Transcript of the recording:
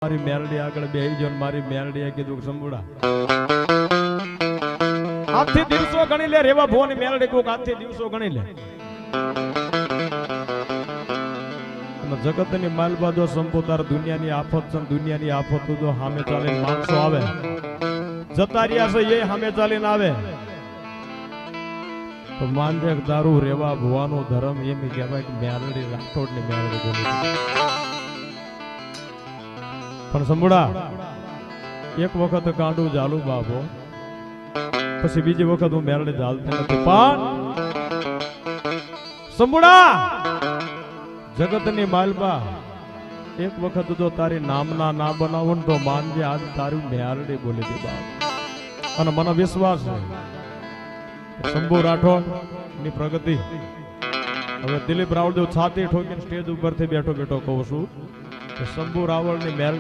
મારી મેલડી આગળ બેહી ગયો ને મારી મેલડીએ કીધું સંબુડા આજથી દિવસો ગણી લે રેવા ભોની મેલડી કોક આજથી દિવસો ગણી લે જગતની માલબા જો સંપોતાર દુનિયાની આફત છે દુનિયાની આફત જો સામે ચાલીને માણસો આવે જતા રહ્યા છે એ સામે ચાલીને આવે તો માનજે દારૂ રેવા ભુવાનો ધર્મ એમ કહેવાય કે મેલડી રાઠોડ ને મેલડી બોલી પણ સંભળા એક વખત કાંડું જાલું બાબો પછી બીજી વખત હું મેલડી જાલતી નથી પણ સંભળા જગતની માલબા એક વખત જો તારી નામના ના બનાવો ને તો માનજે આજ તારી મેલડી બોલી દે બાપ અને મને વિશ્વાસ છે શંભુ રાઠોડ ની પ્રગતિ હવે દિલીપ રાવળદેવ છાતી ઠોકીને સ્ટેજ ઉપરથી બેઠો બેઠો કહું છું કે શંભુ રાવળ ની મેલ